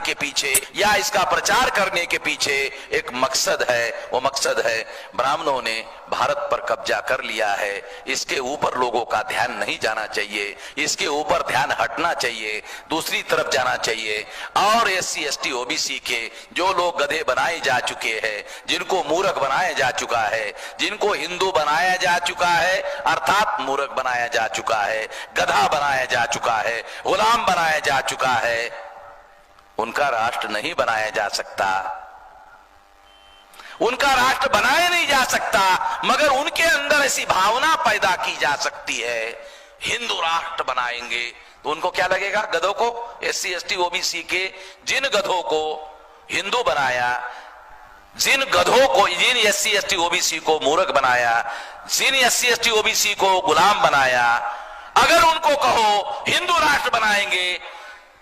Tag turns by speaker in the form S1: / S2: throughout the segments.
S1: के पीछे या इसका प्रचार करने के पीछे एक मकसद है। वो मकसद है ब्राह्मणों ने भारत पर कब्जा कर लिया है, इसके ऊपर लोगों का ध्यान नहीं जाना चाहिए, इसके ऊपर ध्यान हटना चाहिए, दूसरी तरफ जाना चाहिए। और एससी एसटी ओबीसी के जो लोग गधे बनाए जा चुके हैं, जिनको मूर्ख बनाया जा चुका है, जिनको हिंदू बनाया जा चुका है अर्थात मूर्ख बनाया जा चुका है, गधा बनाया जा चुका है, गुलाम बनाया जा चुका है, उनका राष्ट्र नहीं बनाया जा सकता, उनका राष्ट्र बनाया नहीं जा सकता। मगर उनके अंदर ऐसी भावना पैदा की जा सकती है हिंदू राष्ट्र बनाएंगे, तो उनको क्या लगेगा, गधों को, एससी एसटी ओबीसी के जिन गधों को हिंदू बनाया, जिन गधों को, जिन एससी एसटी ओबीसी को मूर्ख बनाया, जिन एससी एसटी ओबीसी को गुलाम बनाया, अगर उनको कहो हिंदू राष्ट्र बनाएंगे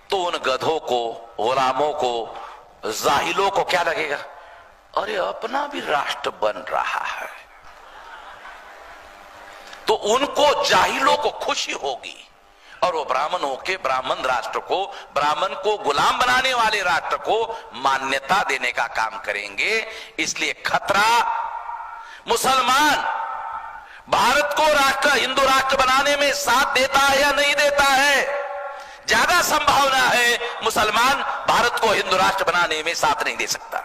S1: तो उन गधों को, गुलामों को, जाहिलों को क्या लगेगा, अरे अपना भी राष्ट्र बन रहा है। तो उनको, जाहिलों को खुशी होगी और वो ब्राह्मणों के, ब्राह्मण राष्ट्र को, ब्राह्मण को गुलाम बनाने वाले राष्ट्र को मान्यता देने का काम करेंगे। इसलिए खतरा, मुसलमान भारत को राष्ट्र, हिंदू राष्ट्र बनाने में साथ देता है या नहीं देता है, ज्यादा संभावना है मुसलमान भारत को हिंदू राष्ट्र बनाने में साथ नहीं दे सकता।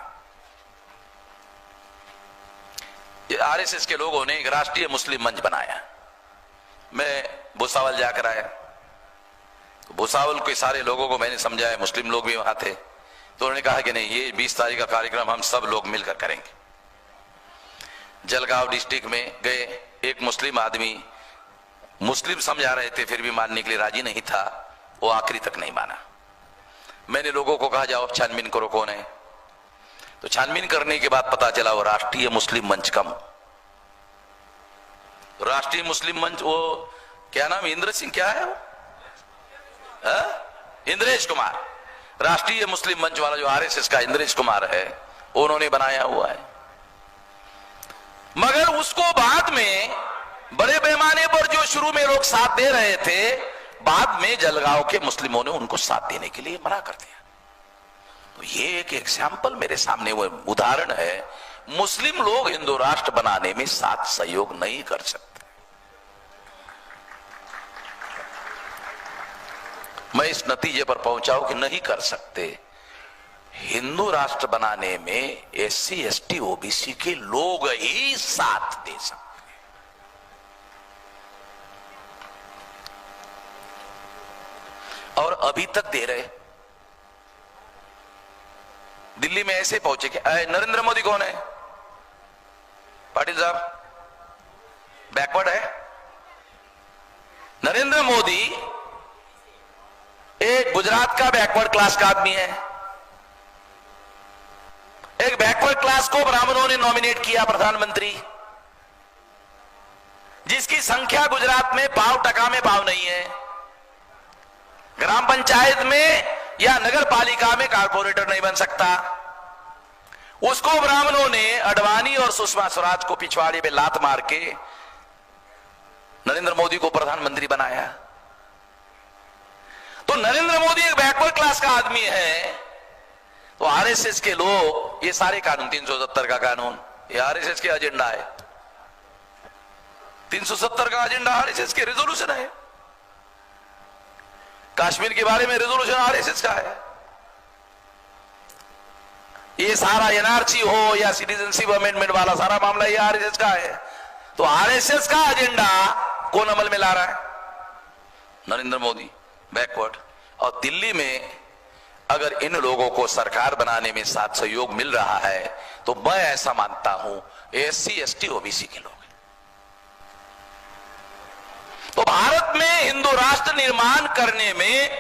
S1: आरएसएस के लोगों ने एक राष्ट्रीय मुस्लिम मंच बनाया। मैं भुसावल जाकर आया, भुसावल के सारे लोगों को मैंने समझाया, मुस्लिम लोग भी वहां थे, तो उन्होंने कहा कि नहीं, ये 20 तारीख का कार्यक्रम हम सब लोग मिलकर करेंगे। जलगांव डिस्ट्रिक्ट में गए, एक मुस्लिम आदमी, मुस्लिम समझा रहे थे फिर भी मानने के लिए राजी नहीं था, वो आखिरी तक नहीं माना। मैंने लोगों को कहा जाओ छानबीन करो कौन है, तो छानबीन करने के बाद पता चला वो राष्ट्रीय मुस्लिम मंच का, राष्ट्रीय मुस्लिम मंच, वो क्या नाम, इंद्र सिंह, क्या है वो, इंद्रेश कुमार, राष्ट्रीय मुस्लिम मंच वाला जो आरएसएस का इंद्रेश कुमार है, उन्होंने बनाया हुआ है। मगर उसको बाद में बड़े पैमाने पर जो शुरू में लोग साथ दे रहे थे, बाद में जलगांव के मुस्लिमों ने उनको साथ देने के लिए मना कर दिया। तो ये एक एग्जाम्पल मेरे सामने, वो उदाहरण है, मुस्लिम लोग हिंदू राष्ट्र बनाने में साथ सहयोग नहीं कर सकते। मैं इस नतीजे पर पहुंचा हूं कि नहीं कर सकते। हिंदू राष्ट्र बनाने में एससी एसटी ओबीसी के लोग ही साथ दे सकते हैं। और अभी तक दे रहे। दिल्ली में ऐसे पहुंचे कि नरेंद्र मोदी कौन है, पाटिल साहब बैकवर्ड है। नरेंद्र मोदी एक गुजरात का बैकवर्ड क्लास का आदमी है। एक बैकवर्ड क्लास को ब्राह्मणों ने नॉमिनेट किया प्रधानमंत्री, जिसकी संख्या गुजरात में 5% में पाव नहीं है। ग्राम पंचायत में या नगर पालिका में कारपोरेटर नहीं बन सकता। उसको ब्राह्मणों ने अडवाणी और सुषमा स्वराज को पिछवाड़े पे लात मार के नरेंद्र मोदी को प्रधानमंत्री बनाया। तो नरेंद्र मोदी एक बैकवर्ड क्लास का आदमी है, तो आरएसएस के लोग, ये सारे कानून, 370 का कानून, ये आरएसएस के एजेंडा है। 370 का एजेंडा आरएसएस के रेजोल्यूशन है। कश्मीर के बारे में रेजोल्यूशन आरएसएस का है। ये सारा एनआरसी हो या सिटीजनशिप अमेंडमेंट वाला सारा मामला ये आरएसएस का है। तो आरएसएस का एजेंडा कौन अमल में ला रहा है? नरेंद्र मोदी, बैकवर्ड। और दिल्ली में अगर इन लोगों को सरकार बनाने में साथ सहयोग मिल रहा है, तो मैं ऐसा मानता हूं एससी एसटी ओबीसी के लोग। तो भारत में हिंदू राष्ट्र निर्माण करने में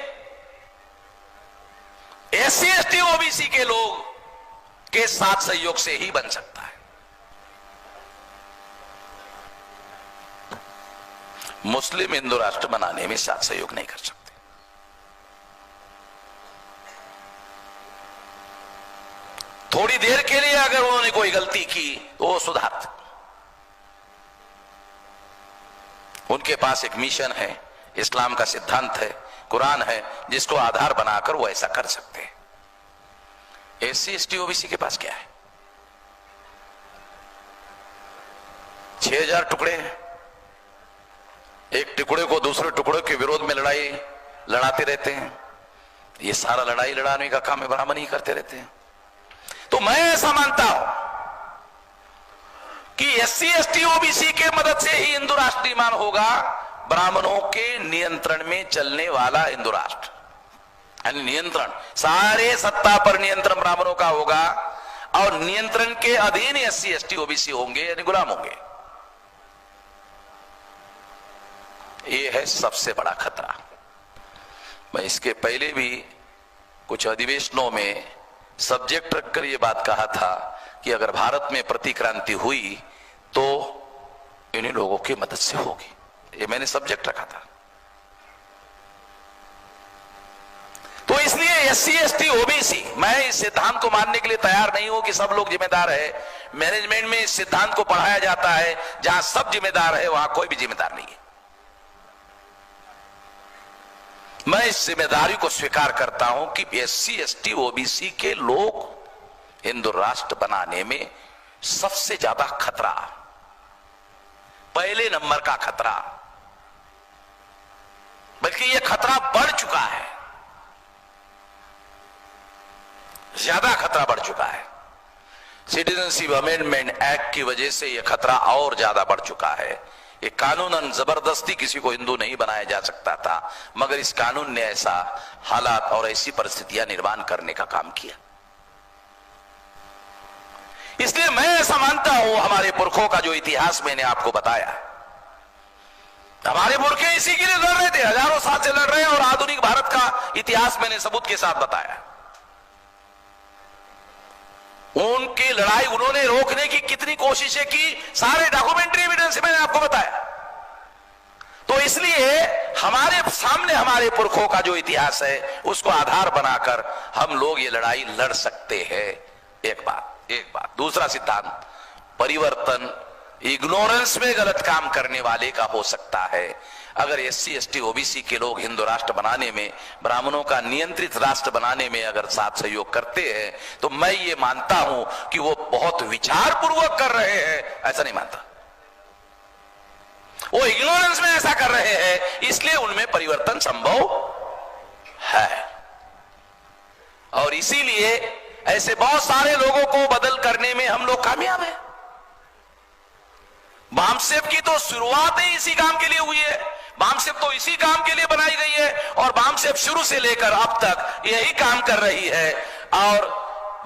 S1: एससी एसटी ओबीसी के लोग के साथ सहयोग से ही बन सकता है। मुस्लिम हिंदू राष्ट्र बनाने में साथ सहयोग नहीं कर सकते। थोड़ी देर के लिए अगर उन्होंने कोई गलती की तो वो सुधार सकते। उनके पास एक मिशन है, इस्लाम का सिद्धांत है, कुरान है, जिसको आधार बनाकर वो ऐसा कर सकते हैं। एससी एसटी ओबीसी के पास क्या है? 6000 टुकड़े हैं, एक टुकड़े को दूसरे टुकड़े के विरोध में लड़ाई लड़ाते रहते हैं। ये सारा लड़ाई लड़ाने का काम ब्राह्मण ही करते रहते हैं। तो मैं ऐसा मानता हूं कि एससी एसटी ओबीसी के मदद से ही हिंदू राष्ट्र निर्माण होगा। ब्राह्मणों के नियंत्रण में चलने वाला हिंदू राष्ट्र, यानी नियंत्रण, सारे सत्ता पर नियंत्रण ब्राह्मणों का होगा और नियंत्रण के अधीन एससी एसटी ओबीसी होंगे, यानी गुलाम होंगे। ये है सबसे बड़ा खतरा। मैं इसके पहले भी कुछ अधिवेशनों में सब्जेक्ट रखकर यह बात कहा था कि अगर भारत में प्रतिक्रांति हुई तो इन्हीं लोगों की मदद से होगी। ये मैंने सब्जेक्ट रखा था। तो इसलिए एससी एसटी ओबीसी, मैं इस सिद्धांत को मानने के लिए तैयार नहीं हूं कि सब लोग जिम्मेदार है। मैनेजमेंट में इस सिद्धांत को पढ़ाया जाता है, जहां सब जिम्मेदार है वहां कोई भी जिम्मेदार नहीं है। मैं इस जिम्मेदारी को स्वीकार करता हूं कि एससी एसटी ओबीसी के लोग हिंदू राष्ट्र बनाने में सबसे ज्यादा खतरा, पहले नंबर का खतरा, बल्कि यह खतरा बढ़ चुका है, ज्यादा खतरा बढ़ चुका है। सिटीजनशिप अमेंडमेंट एक्ट की वजह से यह खतरा और ज्यादा बढ़ चुका है। ये कानूनन जबरदस्ती किसी को हिंदू नहीं बनाया जा सकता था, मगर इस कानून ने ऐसा हालात और ऐसी परिस्थितियां निर्माण करने का काम किया। इसलिए मैं ऐसा मानता हूं, हमारे पुरखों का जो इतिहास मैंने आपको बताया, हमारे पुरखे इसी के लिए लड़ रहे थे, हजारों साल से लड़ रहे हैं, और आधुनिक भारत का इतिहास मैंने सबूत के साथ बताया। उनकी लड़ाई उन्होंने रोकने की कितनी कोशिशें की, सारे डॉक्यूमेंट्री एविडेंस मैंने आपको बताया। तो इसलिए हमारे सामने हमारे पुरखों का जो इतिहास है उसको आधार बनाकर हम लोग ये लड़ाई लड़ सकते हैं। एक बात। दूसरा सिद्धांत, परिवर्तन इग्नोरेंस में गलत काम करने वाले का हो सकता है। अगर एससी एसटी ओबीसी के लोग हिंदू राष्ट्र बनाने में, ब्राह्मणों का नियंत्रित राष्ट्र बनाने में अगर साथ सहयोग करते हैं, तो मैं ये मानता हूं कि वो बहुत विचार पूर्वक कर रहे हैं, ऐसा नहीं मानता। वो इग्नोरेंस में ऐसा कर रहे हैं, इसलिए उनमें परिवर्तन संभव है। और इसीलिए ऐसे बहुत सारे लोगों को बदल करने में हम लोग कामयाब हैं। बामसेफ की तो शुरुआत ही इसी काम के लिए हुई है। बामसेफ तो इसी काम के लिए बनाई गई है, और बामसेफ शुरू से लेकर अब तक यही काम कर रही है। और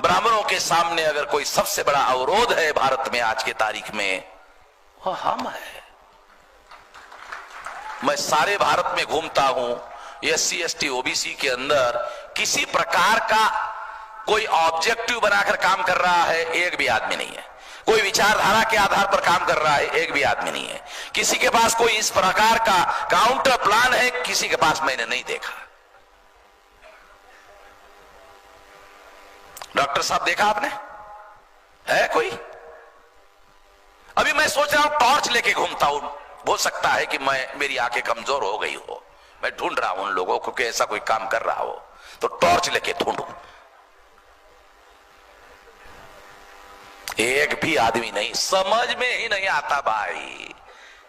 S1: ब्राह्मणों के सामने अगर कोई सबसे बड़ा अवरोध है भारत में आज के तारीख में, वो हम है। मैं सारे भारत में घूमता हूं, एससी एसटी ओबीसी के अंदर किसी प्रकार का कोई ऑब्जेक्टिव बनाकर काम कर रहा है, एक भी आदमी नहीं है। कोई विचारधारा के आधार पर काम कर रहा है, एक भी आदमी नहीं है। किसी के पास कोई इस प्रकार का काउंटर प्लान है, किसी के पास मैंने नहीं देखा। डॉक्टर साहब देखा आपने? है कोई? अभी मैं सोच रहा हूं टॉर्च लेके घूमता हूं, हो सकता है कि मेरी आंखें कमजोर हो गई हो। मैं ढूंढ रहा हूं उन लोगों को कि ऐसा कोई काम कर रहा हो, तो टॉर्च लेके ढूंढूं। एक भी आदमी नहीं, समझ में ही नहीं आता भाई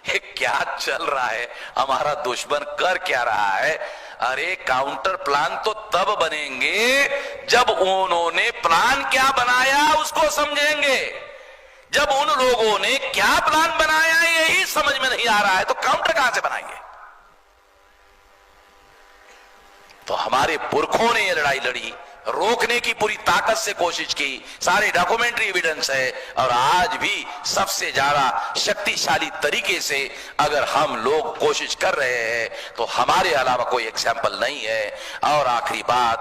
S1: ये क्या चल रहा है, हमारा दुश्मन कर क्या रहा है। अरे काउंटर प्लान तो तब बनेंगे जब उन्होंने प्लान क्या बनाया उसको समझेंगे। जब उन लोगों ने क्या प्लान बनाया यही समझ में नहीं आ रहा है, तो काउंटर कहां से बनाएंगे। तो हमारे पुरखों ने यह लड़ाई लड़ी, रोकने की पूरी ताकत से कोशिश की, सारे डॉक्यूमेंट्री एविडेंस है, और आज भी सबसे ज्यादा शक्तिशाली तरीके से अगर हम लोग कोशिश कर रहे हैं तो हमारे अलावा कोई एग्जाम्पल नहीं है। और आखिरी बात,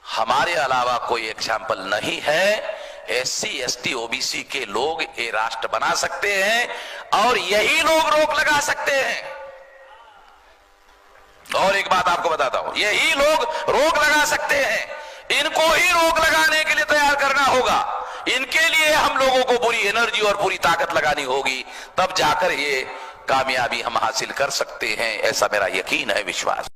S1: हमारे अलावा कोई एग्जाम्पल नहीं है। एससी एसटी ओबीसी के लोग ये राष्ट्र बना सकते हैं और यही लोग रोक लगा सकते हैं। और एक बात आपको बताता हूं, यही लोग रोक लगा सकते हैं। इनको ही रोक लगाने के लिए तैयार करना होगा। इनके लिए हम लोगों को पूरी एनर्जी और पूरी ताकत लगानी होगी, तब जाकर ये कामयाबी हम हासिल कर सकते हैं, ऐसा मेरा यकीन है, विश्वास।